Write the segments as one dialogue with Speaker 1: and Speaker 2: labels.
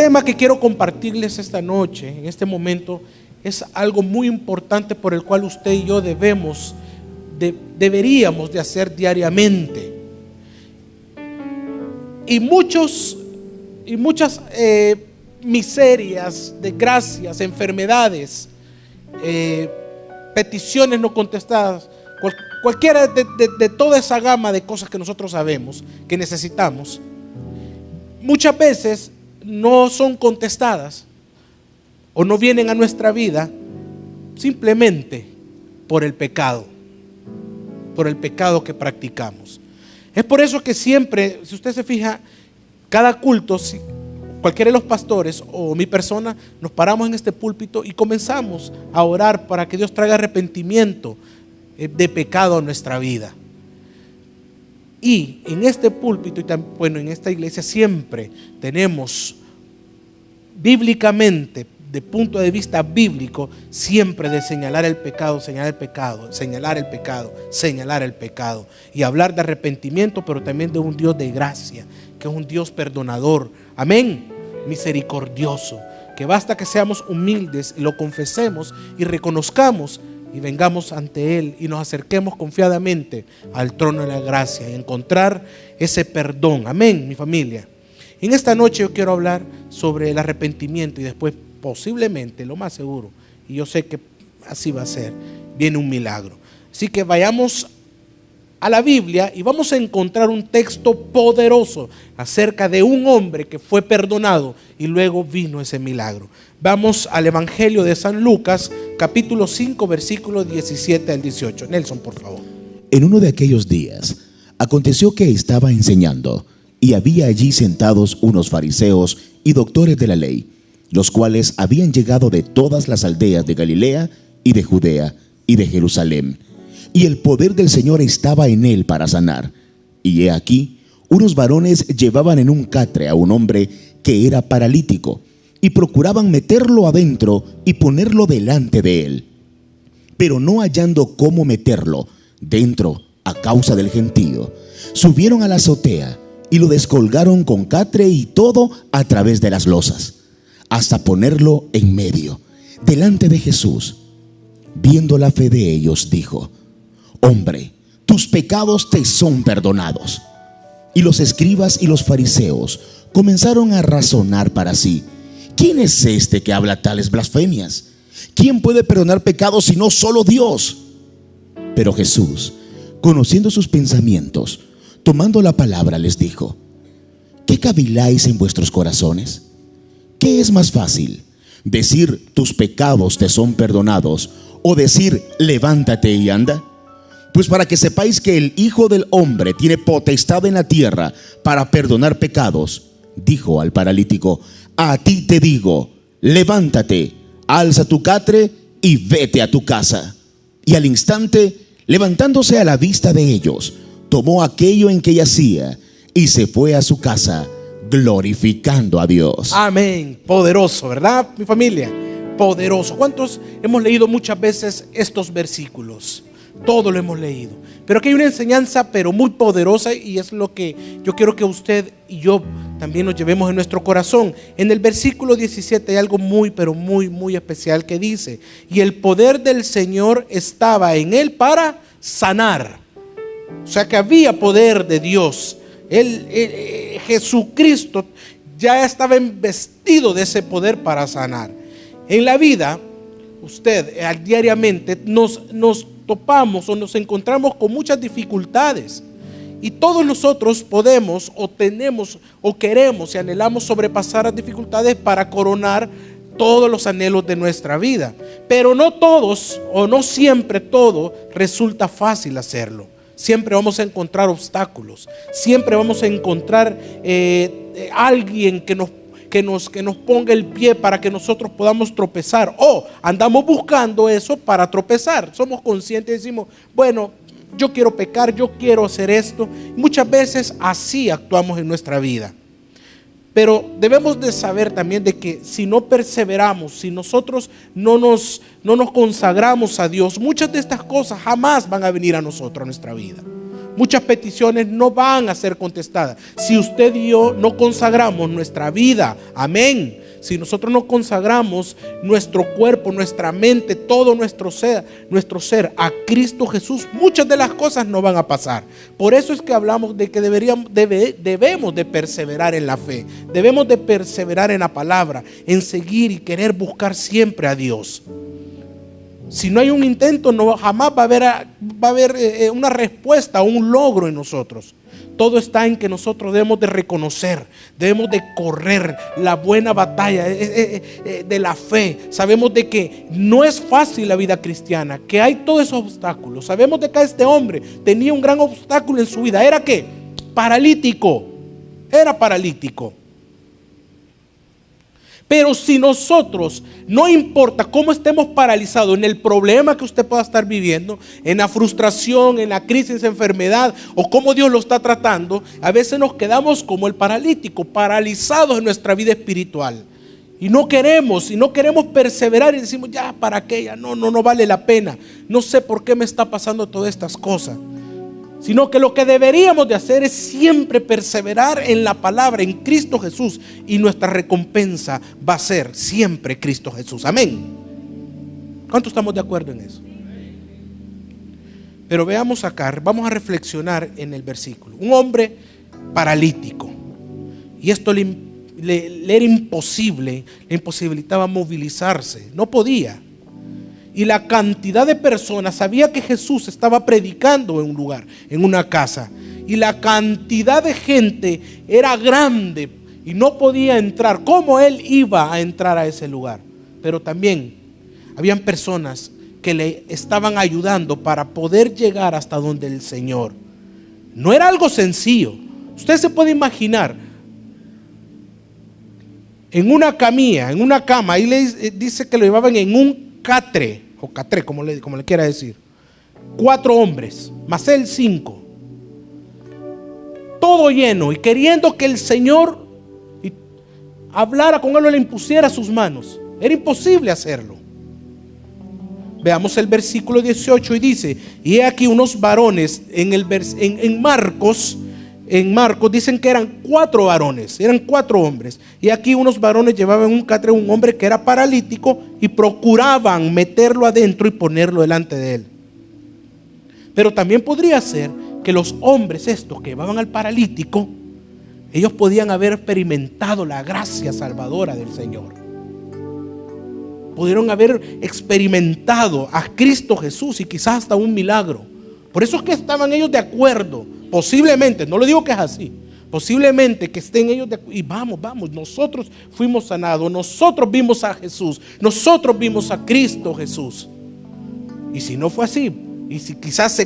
Speaker 1: tema que quiero compartirles esta noche, en este momento, es algo muy importante por el cual usted y yo deberíamos de hacer diariamente. Y muchas miserias, desgracias, enfermedades, peticiones no contestadas, cualquiera de toda esa gama de cosas que nosotros sabemos que necesitamos, muchas veces no son contestadas o no vienen a nuestra vida simplemente por el pecado que practicamos. Es por eso que siempre, si usted se fija, cada culto, cualquiera de los pastores o mi persona, nos paramos en este púlpito y comenzamos a orar para que Dios traiga arrepentimiento de pecado a nuestra vida. Y en este púlpito y bueno, en esta iglesia siempre tenemos bíblicamente, de punto de vista bíblico, siempre de señalar el pecado, señalar el pecado, señalar el pecado, señalar el pecado, y hablar de arrepentimiento, pero también de un Dios de gracia, que es un Dios perdonador, amén, misericordioso, que basta que seamos humildes y lo confesemos y reconozcamos y vengamos ante Él y nos acerquemos confiadamente al trono de la gracia y encontrar ese perdón, amén, mi familia. En esta noche yo quiero hablar sobre el arrepentimiento y después posiblemente, lo más seguro, y yo sé que así va a ser, viene un milagro. Así que vayamos a la Biblia y vamos a encontrar un texto poderoso acerca de un hombre que fue perdonado y luego vino ese milagro. Vamos al Evangelio de San Lucas, capítulo 5, versículos 17 al 18. Nelson, por favor.
Speaker 2: En uno de aquellos días, aconteció que estaba enseñando, y había allí sentados unos fariseos y doctores de la ley, los cuales habían llegado de todas las aldeas de Galilea y de Judea y de Jerusalén. Y el poder del Señor estaba en él para sanar. Y he aquí, unos varones llevaban en un catre a un hombre que era paralítico, y procuraban meterlo adentro y ponerlo delante de él. Pero no hallando cómo meterlo dentro a causa del gentío, subieron a la azotea y lo descolgaron con catre y todo a través de las losas, hasta ponerlo en medio, delante de Jesús. Viendo la fe de ellos, dijo: Hombre, tus pecados te son perdonados. Y los escribas y los fariseos comenzaron a razonar para sí: ¿quién es este que habla tales blasfemias? ¿Quién puede perdonar pecados sino solo Dios? Pero Jesús, conociendo sus pensamientos, tomando la palabra, les dijo: ¿qué caviláis en vuestros corazones? ¿Qué es más fácil? ¿Decir tus pecados te son perdonados o decir levántate y anda? Pues para que sepáis que el Hijo del Hombre tiene potestad en la tierra para perdonar pecados, dijo al paralítico: a ti te digo, levántate, alza tu catre y vete a tu casa. Y al instante, levantándose a la vista de ellos, tomó aquello en que yacía y se fue a su casa, glorificando a Dios.
Speaker 1: Amén. Poderoso, ¿verdad, mi familia? Poderoso. ¿Cuántos hemos leído muchas veces estos versículos? Todo lo hemos leído. Pero aquí hay una enseñanza, pero muy poderosa, y es lo que yo quiero que usted y yo también nos llevemos en nuestro corazón. En el versículo 17 hay algo muy, pero muy, muy especial que dice: y el poder del Señor estaba en él para sanar. O sea que había poder de Dios. Jesucristo ya estaba investido de ese poder para sanar. En la vida, usted diariamente nos topamos o nos encontramos con muchas dificultades, y todos nosotros podemos o tenemos o queremos y anhelamos sobrepasar las dificultades para coronar todos los anhelos de nuestra vida, pero no todos o no siempre todo resulta fácil hacerlo. Siempre vamos a encontrar obstáculos, siempre vamos a encontrar alguien que nos ponga el pie para que nosotros podamos tropezar, o andamos buscando eso para tropezar. Somos conscientes y decimos: bueno, yo quiero pecar, yo quiero hacer esto. Muchas veces así actuamos en nuestra vida. Pero debemos de saber también de que si no perseveramos, si nosotros no nos consagramos a Dios, muchas de estas cosas jamás van a venir a nosotros, a nuestra vida. Muchas peticiones no van a ser contestadas. Si usted y yo no consagramos nuestra vida, amén. Si nosotros no consagramos nuestro cuerpo, nuestra mente, todo nuestro ser a Cristo Jesús, muchas de las cosas no van a pasar. Por eso es que hablamos de que debemos de perseverar en la fe. Debemos de perseverar en la palabra, en seguir y querer buscar siempre a Dios. Si no hay un intento, jamás va a haber una respuesta o un logro en nosotros. Todo está en que nosotros debemos de reconocer, debemos de correr la buena batalla de la fe. Sabemos de que no es fácil la vida cristiana, que hay todos esos obstáculos. Sabemos de que este hombre tenía un gran obstáculo en su vida. ¿Era qué? Paralítico. Era paralítico. Pero si nosotros, no importa cómo estemos paralizados en el problema que usted pueda estar viviendo, en la frustración, en la crisis, enfermedad o cómo Dios lo está tratando, a veces nos quedamos como el paralítico, paralizados en nuestra vida espiritual. Y no queremos perseverar y decimos, ya, ¿para qué? Ya no vale la pena. No sé por qué me está pasando todas estas cosas. Sino que lo que deberíamos de hacer es siempre perseverar en la palabra, en Cristo Jesús. Y nuestra recompensa va a ser siempre Cristo Jesús. Amén. ¿Cuántos estamos de acuerdo en eso? Pero veamos acá, vamos a reflexionar en el versículo. Un hombre paralítico. Y esto le era imposible, le imposibilitaba movilizarse. No podía. Y la cantidad de personas, sabía que Jesús estaba predicando en un lugar, en una casa. Y la cantidad de gente era grande y no podía entrar. ¿Cómo él iba a entrar a ese lugar? Pero también habían personas que le estaban ayudando para poder llegar hasta donde el Señor. No era algo sencillo. Usted se puede imaginar en una camilla, en una cama, ahí le dice que lo llevaban en un catre, o catre, como le quiera decir. 4 hombres, más él 5. Todo lleno y queriendo que el Señor hablara con él o le impusiera sus manos. Era imposible hacerlo. Veamos el versículo 18 y dice: y he aquí unos varones en Marcos. En Marcos dicen que eran 4 varones, eran 4 hombres. Y aquí unos varones llevaban un catre a un hombre que era paralítico y procuraban meterlo adentro y ponerlo delante de él. Pero también podría ser que los hombres estos que llevaban al paralítico, ellos podían haber experimentado la gracia salvadora del Señor. Pudieron haber experimentado a Cristo Jesús y quizás hasta un milagro. Por eso es que estaban ellos de acuerdo. Posiblemente, no le digo que es así, posiblemente que estén ellos de acuerdo. Y vamos, nosotros fuimos sanados, nosotros vimos a Jesús, nosotros vimos a Cristo Jesús. Y si no fue así, y si quizás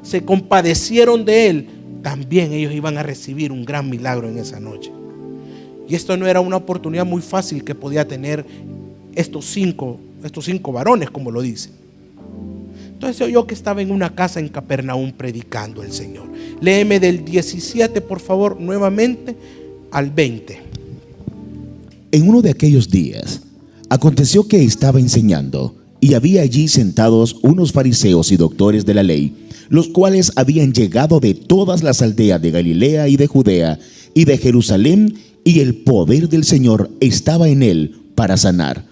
Speaker 1: se compadecieron de él, también ellos iban a recibir un gran milagro en esa noche. Y esto no era una oportunidad muy fácil que podía tener estos cinco varones, como lo dice. Entonces se oyó que estaba en una casa en Capernaum predicando el Señor. Léeme del 17, por favor, nuevamente al 20.
Speaker 2: En uno de aquellos días, aconteció que estaba enseñando, y había allí sentados unos fariseos y doctores de la ley, los cuales habían llegado de todas las aldeas de Galilea y de Judea y de Jerusalén, y el poder del Señor estaba en él para sanar.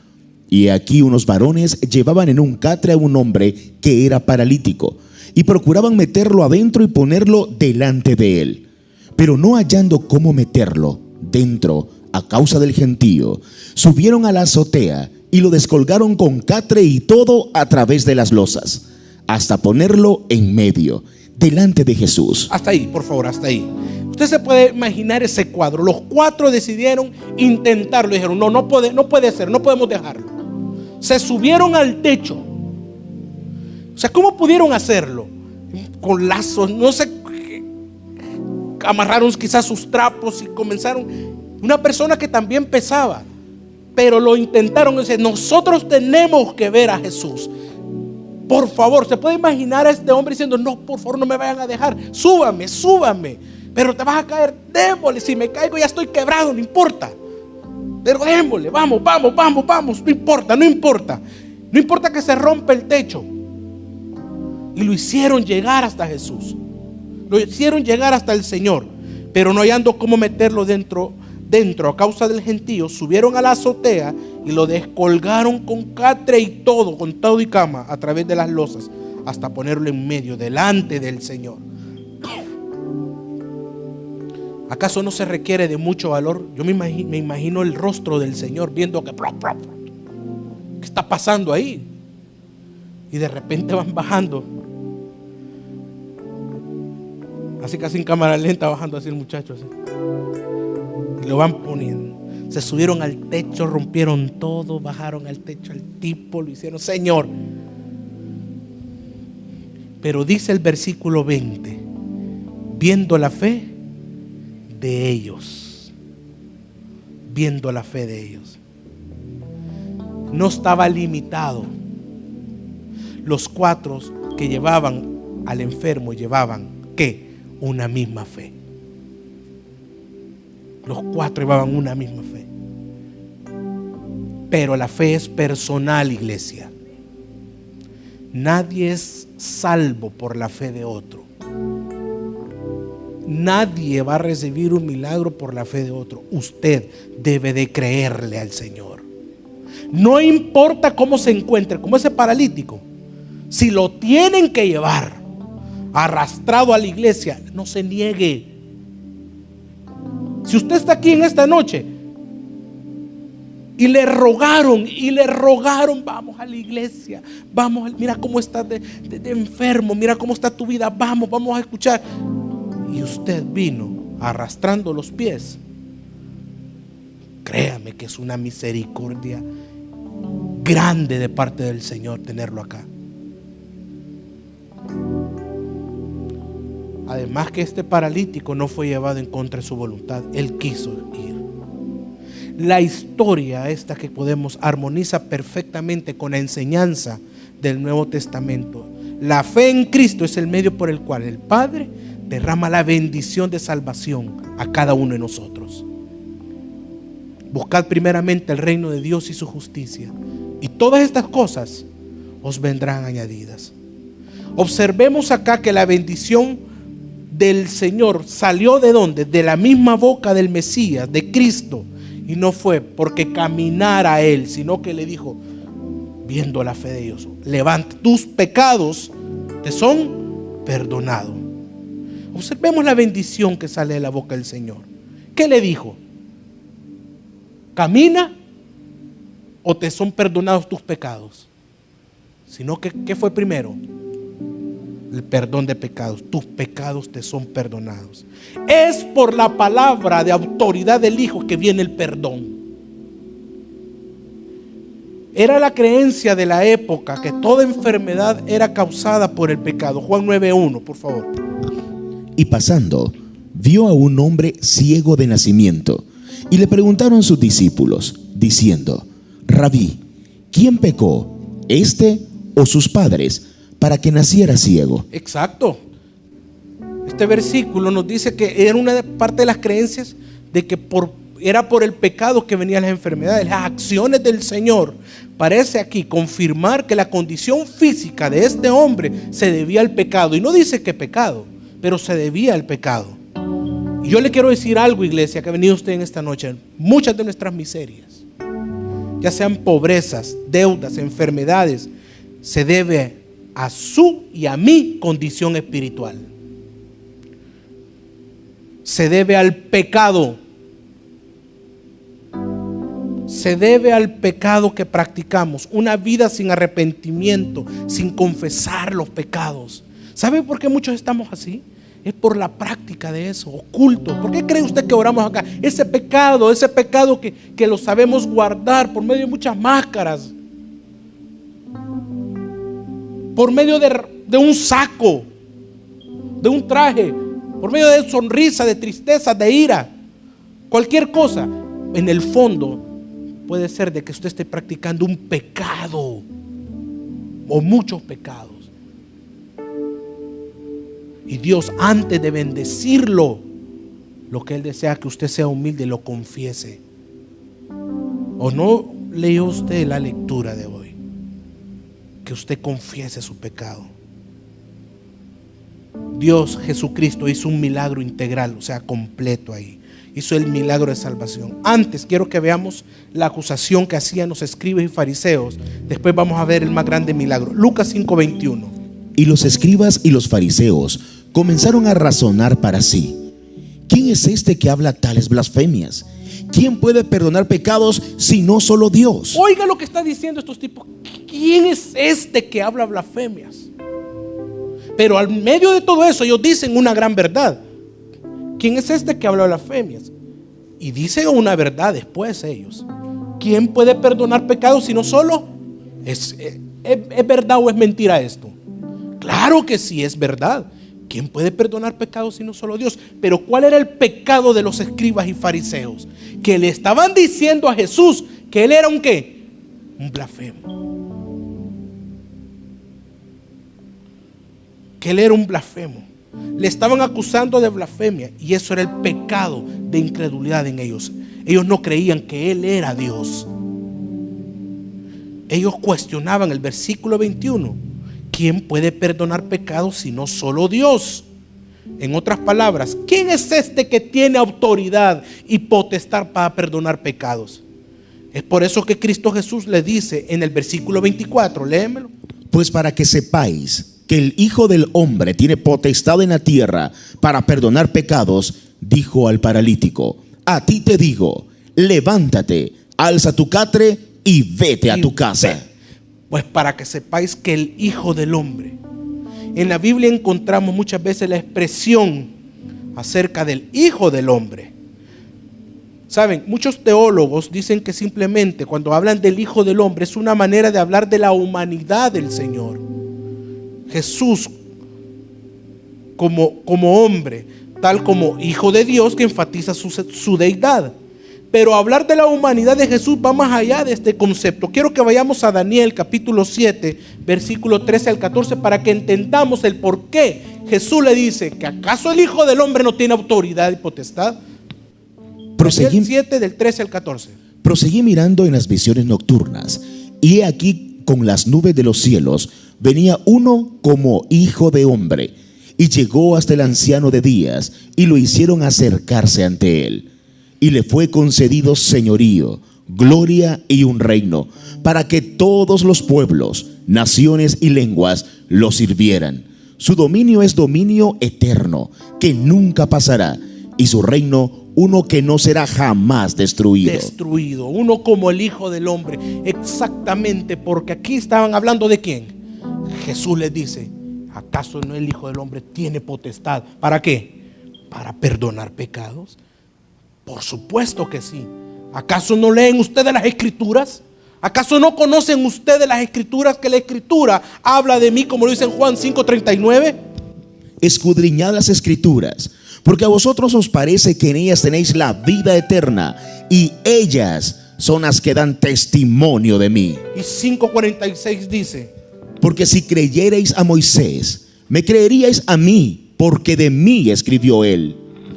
Speaker 2: Y aquí unos varones llevaban en un catre a un hombre que era paralítico, y procuraban meterlo adentro y ponerlo delante de él. Pero no hallando cómo meterlo dentro a causa del gentío, subieron a la azotea y lo descolgaron con catre y todo a través de las losas, hasta ponerlo en medio, delante de Jesús.
Speaker 1: Hasta ahí, por favor, hasta ahí. Usted se puede imaginar ese cuadro. Los 4 decidieron intentarlo. Dijeron, no puede ser, no podemos dejarlo. Se subieron al techo. O sea, ¿cómo pudieron hacerlo? Con lazos, no sé. Amarraron quizás sus trapos y comenzaron. Una persona que también pesaba, pero lo intentaron. Dice, nosotros tenemos que ver a Jesús. Por favor, se puede imaginar a este hombre diciendo, no, por favor, no me vayan a dejar. Súbame. Pero te vas a caer, démosle. Si me caigo ya estoy quebrado, no importa. Pero démosle, vamos, no importa que se rompa el techo. Y lo hicieron llegar hasta Jesús. Lo hicieron llegar hasta el Señor, pero no hallando cómo meterlo dentro a causa del gentío, subieron a la azotea y lo descolgaron con catre y todo, con todo y cama, a través de las losas, hasta ponerlo en medio, delante del Señor. ¿Acaso no se requiere de mucho valor? Yo me imagino el rostro del Señor viendo que ¿qué está pasando ahí? Y de repente van bajando, así casi en cámara lenta, bajando así el muchacho así. Y lo van poniendo. Se subieron al techo, rompieron todo, bajaron al techo al tipo, lo hicieron, Señor. Pero dice el versículo 20, viendo la fe de ellos, viendo la fe de ellos, no estaba limitado. Los 4 que llevaban al enfermo llevaban, ¿qué? Una misma fe. Los 4 llevaban una misma fe. Pero la fe es personal, iglesia. Nadie es salvo por la fe de otro. Nadie va a recibir un milagro por la fe de otro. Usted debe de creerle al Señor. No importa cómo se encuentre, como ese paralítico. Si lo tienen que llevar arrastrado a la iglesia, no se niegue. Si usted está aquí en esta noche y le rogaron, vamos a la iglesia, vamos, mira cómo estás de enfermo, mira cómo está tu vida, vamos a escuchar, y usted vino arrastrando los pies, créame que es una misericordia grande de parte del Señor tenerlo acá. Además que este paralítico no fue llevado en contra de su voluntad, él quiso ir. La historia esta que podemos armoniza perfectamente con la enseñanza del Nuevo Testamento. La fe en Cristo es el medio por el cual el Padre derrama la bendición de salvación a cada uno de nosotros. Buscad primeramente el reino de Dios y su justicia, y todas estas cosas os vendrán añadidas. Observemos acá que la bendición del Señor salió ¿de dónde? De la misma boca del Mesías, de Cristo. Y no fue porque caminara a Él, sino que le dijo, viendo la fe de ellos, levanta, tus pecados te son perdonados. Observemos la bendición que sale de la boca del Señor. ¿Qué le dijo? ¿Camina o te son perdonados tus pecados? Sino que, ¿qué fue primero? El perdón de pecados. Tus pecados te son perdonados. Es por la palabra de autoridad del Hijo que viene el perdón. Era la creencia de la época que toda enfermedad era causada por el pecado. Juan 9:1, por favor.
Speaker 2: Y pasando, vio a un hombre ciego de nacimiento, y le preguntaron sus discípulos, diciendo, Rabí, ¿quién pecó, este o sus padres, para que naciera ciego?
Speaker 1: Exacto. Este versículo nos dice que era una parte de las creencias de que era por el pecado que venían las enfermedades. Las acciones del Señor parece aquí confirmar que la condición física de este hombre se debía al pecado. Y no dice que pecado, pero se debía al pecado. Y yo le quiero decir algo, iglesia, que ha venido usted en esta noche. Muchas de nuestras miserias, ya sean pobrezas, deudas, enfermedades, se debe a su y a mi condición espiritual. Se debe al pecado. Se debe al pecado que practicamos. Una vida sin arrepentimiento, sin confesar los pecados. ¿Sabe por qué muchos estamos así? Es por la práctica de eso, oculto. ¿Por qué cree usted que oramos acá? Ese pecado que lo sabemos guardar por medio de muchas máscaras, por medio de un saco, de un traje, por medio de sonrisa, de tristeza, de ira, cualquier cosa. En el fondo puede ser de que usted esté practicando un pecado o muchos pecados. Y Dios, antes de bendecirlo, lo que Él desea que usted sea humilde, lo confiese. ¿O no leyó usted la lectura de hoy? Que usted confiese su pecado. Dios, Jesucristo, hizo un milagro integral, o sea, completo ahí. Hizo el milagro de salvación. Antes quiero que veamos la acusación que hacían los escribas y fariseos. Después vamos a ver el más grande milagro. Lucas 5:21.
Speaker 2: Y los escribas y los fariseos comenzaron a razonar para sí: ¿quién es este que habla tales blasfemias? ¿Quién puede perdonar pecados si no solo Dios?
Speaker 1: Oiga lo que está diciendo estos tipos. ¿Quién es este que habla blasfemias? Pero al medio de todo eso ellos dicen una gran verdad. ¿Quién es este que habla blasfemias? Y dicen una verdad después ellos. ¿Quién puede perdonar pecados si no solo? ¿Es verdad o es mentira esto? Claro que sí es verdad. ¿Quién puede perdonar pecados si no solo Dios? Pero ¿cuál era el pecado de los escribas y fariseos? Que le estaban diciendo a Jesús que él era un ¿qué? Un blasfemo. Que él era un blasfemo. Le estaban acusando de blasfemia y eso era el pecado de incredulidad en ellos. Ellos no creían que él era Dios. Ellos cuestionaban el versículo 21. ¿Quién puede perdonar pecados si no solo Dios? En otras palabras, ¿quién es este que tiene autoridad y potestad para perdonar pecados? Es por eso que Cristo Jesús le dice en el versículo 24, léemelo.
Speaker 2: Pues para que sepáis que el Hijo del Hombre tiene potestad en la tierra para perdonar pecados, dijo al paralítico: a ti te digo, levántate, alza tu catre y vete a tu casa.
Speaker 1: Pues para que sepáis que el Hijo del Hombre. En la Biblia encontramos muchas veces la expresión acerca del Hijo del Hombre. Saben, muchos teólogos dicen que simplemente cuando hablan del Hijo del Hombre es una manera de hablar de la humanidad del Señor. Jesús como hombre, tal como Hijo de Dios, que enfatiza su deidad. Pero hablar de la humanidad de Jesús va más allá de este concepto. Quiero que vayamos a Daniel capítulo 7, versículo 13 al 14, para que entendamos el por qué Jesús le dice que acaso el Hijo del Hombre no tiene autoridad y potestad. Daniel 7 del 13 al 14.
Speaker 2: Proseguí mirando en las visiones nocturnas, y he aquí con las nubes de los cielos venía uno como hijo de hombre, y llegó hasta el anciano de días, y lo hicieron acercarse ante él. Y le fue concedido señorío, gloria y un reino, para que todos los pueblos, naciones y lenguas lo sirvieran. Su dominio es dominio eterno, que nunca pasará, y su reino uno que no será jamás destruido.
Speaker 1: Uno como el Hijo del Hombre. Exactamente, porque aquí estaban hablando de quién. Jesús les dice: ¿acaso no el Hijo del Hombre tiene potestad? ¿Para qué? ¿Para perdonar pecados? Por supuesto que sí. ¿Acaso no leen ustedes las Escrituras? ¿Acaso no conocen ustedes las Escrituras? Que la Escritura habla de mí, como lo dice en Juan 5:39.
Speaker 2: Escudriñad las Escrituras, porque a vosotros os parece que en ellas tenéis la vida eterna, y ellas son las que dan testimonio de mí.
Speaker 1: Y 5:46 dice:
Speaker 2: porque si creyerais a Moisés, me creeríais a mí, porque de mí escribió él.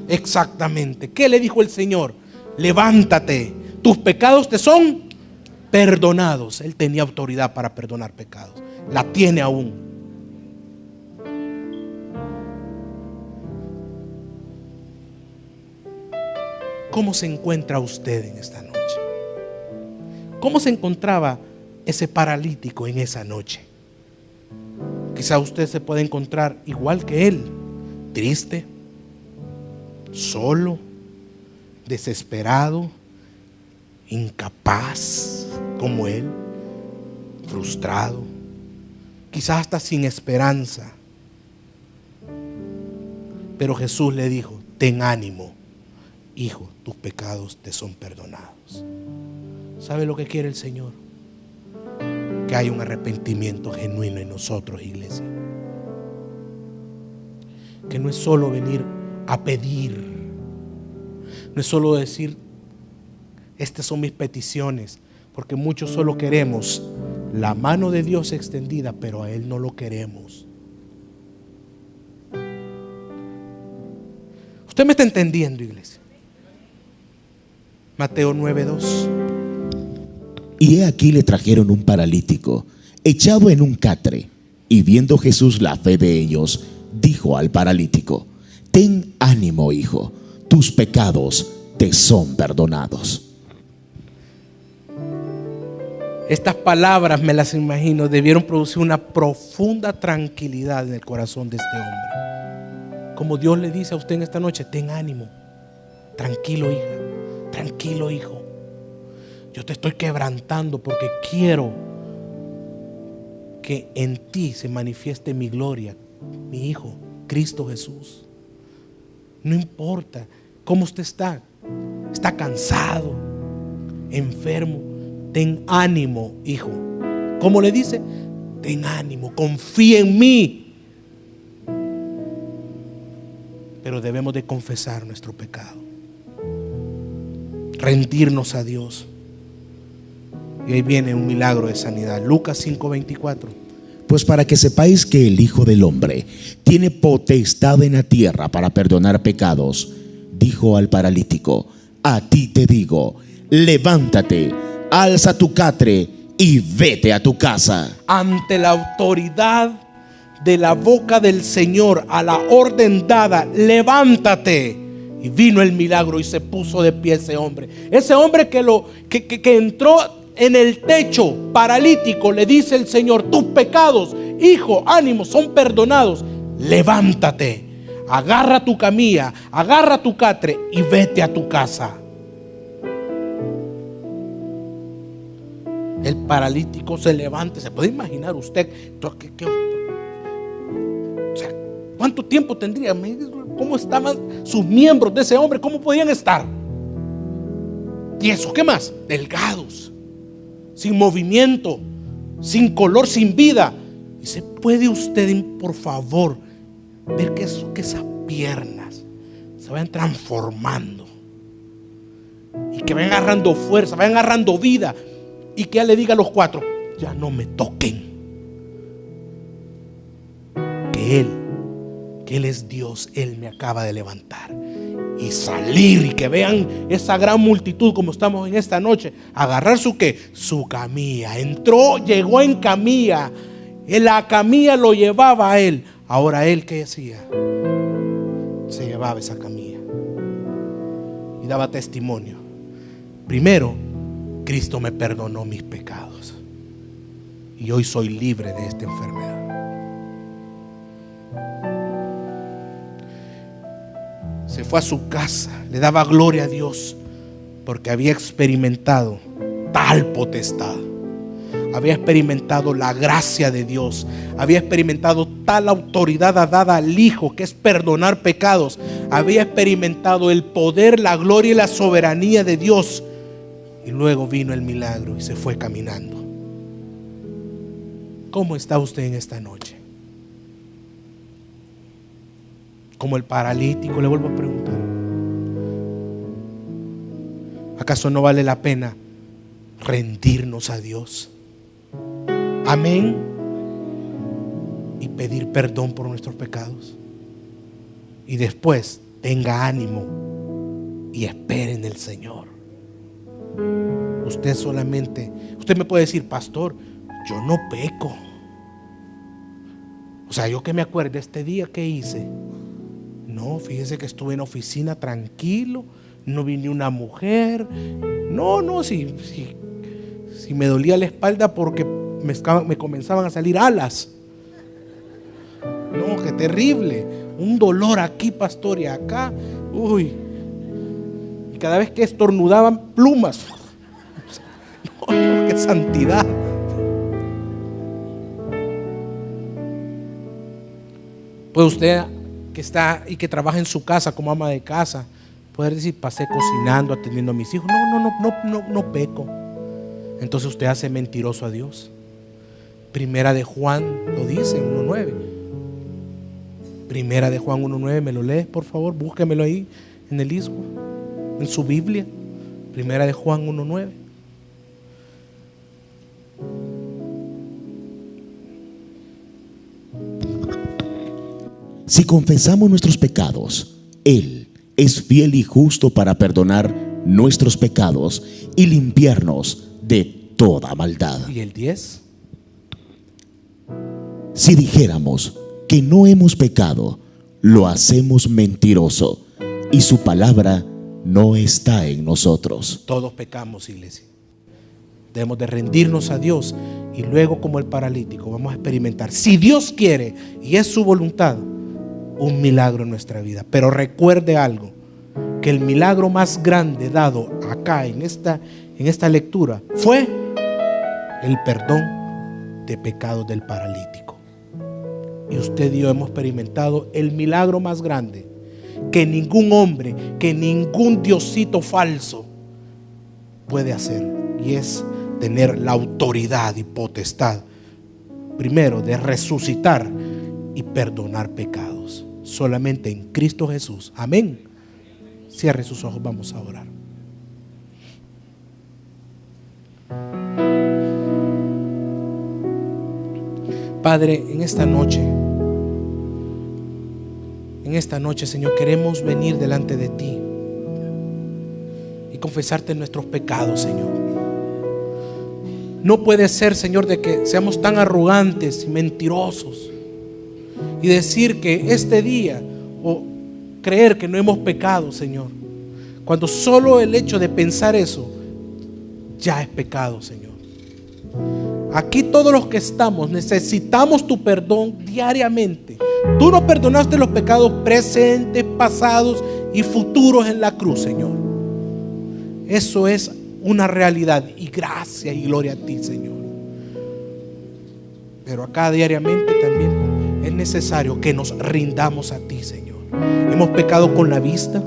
Speaker 1: Exactamente. ¿Qué le dijo el Señor? Levántate, tus pecados te son perdonados. Él tenía autoridad para perdonar pecados. La tiene aún. ¿Cómo se encuentra usted en esta noche? ¿Cómo se encontraba ese paralítico en esa noche? Quizá usted se puede encontrar igual que él, triste, solo, desesperado, incapaz como él, frustrado, quizás hasta sin esperanza. Pero Jesús le dijo: ten ánimo, hijo, tus pecados te son perdonados. ¿Sabe lo que quiere el Señor? Que haya un arrepentimiento genuino en nosotros, iglesia. Que no es solo venir a pedir, no es solo decir: estas son mis peticiones, porque muchos solo queremos la mano de Dios extendida, pero a Él no lo queremos. ¿Usted me está entendiendo, iglesia? Mateo 9:2.
Speaker 2: Y he aquí le trajeron un paralítico, echado en un catre, y viendo Jesús la fe de ellos, dijo al paralítico: ten ánimo, hijo, tus pecados te son perdonados.
Speaker 1: Estas palabras, me las imagino, debieron producir una profunda tranquilidad en el corazón de este hombre. Como Dios le dice a usted en esta noche: ten ánimo, tranquilo, hija, tranquilo, hijo. Yo te estoy quebrantando porque quiero que en ti se manifieste mi gloria, mi hijo, Cristo Jesús. No importa cómo usted está cansado, enfermo, ten ánimo, hijo. ¿Cómo le dice? Ten ánimo, confía en mí. Pero debemos de confesar nuestro pecado, rendirnos a Dios. Y ahí viene un milagro de sanidad. Lucas 5:24.
Speaker 2: Pues para que sepáis que el Hijo del Hombre tiene potestad en la tierra para perdonar pecados, dijo al paralítico: a ti te digo, levántate, alza tu catre y vete a tu casa.
Speaker 1: Ante la autoridad de la boca del Señor, a la orden dada, levántate. Y vino el milagro y se puso de pie ese hombre. Ese hombre que entró en el techo paralítico, le dice el Señor: tus pecados, hijo, ánimo, son perdonados. Levántate, agarra tu camilla, agarra tu catre y vete a tu casa. El paralítico se levanta. ¿Se puede imaginar usted cuánto tiempo tendría? ¿Cómo estaban sus miembros de ese hombre? ¿Cómo podían estar? ¿Y eso qué más? Delgados, sin movimiento, sin color, sin vida. Y se puede usted, por favor, ver que esas piernas se vayan transformando y que vayan agarrando fuerza, vayan agarrando vida, y que ya le diga a los cuatro: ya no me toquen, que Él es Dios, Él me acaba de levantar. Y salir, y que vean esa gran multitud como estamos en esta noche, agarrar su camilla. Entró, llegó en camilla, la camilla lo llevaba a él. Ahora él, ¿qué hacía? Se llevaba esa camilla y daba testimonio. Primero, Cristo me perdonó mis pecados y hoy soy libre de esta enfermedad. Se fue a su casa, le daba gloria a Dios porque había experimentado tal potestad, había experimentado la gracia de Dios, había experimentado tal autoridad dada al Hijo, que es perdonar pecados, había experimentado el poder, la gloria y la soberanía de Dios. Y luego vino el milagro y se fue caminando. ¿Cómo está usted en esta noche? Como el paralítico, le vuelvo a preguntar: ¿acaso no vale la pena rendirnos a Dios? Amén. Y pedir perdón por nuestros pecados. Y después tenga ánimo y espere en el Señor. Usted me puede decir: pastor, yo no peco. O sea, yo que me acuerde este día que hice. No, fíjese que estuve en oficina tranquilo, no vi ni una mujer. No, si me dolía la espalda porque me comenzaban a salir alas. No, qué terrible. Un dolor aquí, pastor, y acá. Uy. Y cada vez que estornudaban, plumas. No, qué santidad. Pues usted que está y que trabaja en su casa como ama de casa, poder decir: pasé cocinando, atendiendo a mis hijos. No peco. Entonces usted hace mentiroso a Dios. Primera de Juan lo dice, 1:9. Primera de Juan 1:9, ¿me lo lees, por favor? Búsquemelo ahí en el ismo, en su Biblia. Primera de Juan 1:9.
Speaker 2: Si confesamos nuestros pecados, Él es fiel y justo para perdonar nuestros pecados y limpiarnos de toda maldad.
Speaker 1: ¿Y el 10?
Speaker 2: Si dijéramos que no hemos pecado, lo hacemos mentiroso y su palabra no está en nosotros.
Speaker 1: Todos pecamos, iglesia. Debemos de rendirnos a Dios y luego, como el paralítico, vamos a experimentar, si Dios quiere y es su voluntad, un milagro en nuestra vida. Pero recuerde algo, que el milagro más grande dado acá en esta lectura fue el perdón de pecados del paralítico. Y usted y yo hemos experimentado el milagro más grande que ningún hombre, que ningún diosito falso puede hacer, y es tener la autoridad y potestad, primero, de resucitar y perdonar pecados. Solamente en Cristo Jesús. Amén. Cierre sus ojos, vamos a orar. Padre, en esta noche, Señor, queremos venir delante de ti y confesarte nuestros pecados, Señor. No puede ser, Señor, de que seamos tan arrogantes y mentirosos y decir que este día, o creer que no hemos pecado, Señor, cuando solo el hecho de pensar eso ya es pecado, Señor. Aquí todos los que estamos necesitamos tu perdón diariamente. Tú nos perdonaste los pecados presentes, pasados y futuros en la cruz, Señor. Eso es una realidad, y gracias y gloria a ti, Señor. Pero acá diariamente también es necesario que nos rindamos a ti, Señor. Hemos pecado con la vista,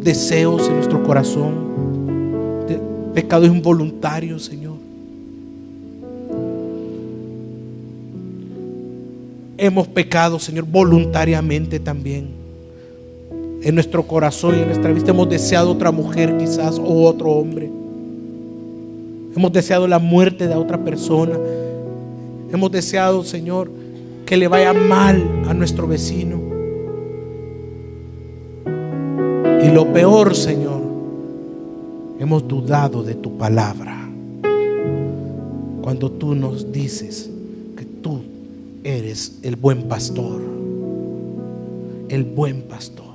Speaker 1: deseos en nuestro corazón, pecados involuntarios, Señor. Hemos pecado, Señor, voluntariamente también. En nuestro corazón y en nuestra vista hemos deseado otra mujer quizás, o otro hombre. Hemos deseado la muerte de otra persona. Hemos deseado, Señor, que le vaya mal a nuestro vecino. Y lo peor, Señor, hemos dudado de tu palabra. Cuando tú nos dices que tú eres el buen pastor. El buen pastor.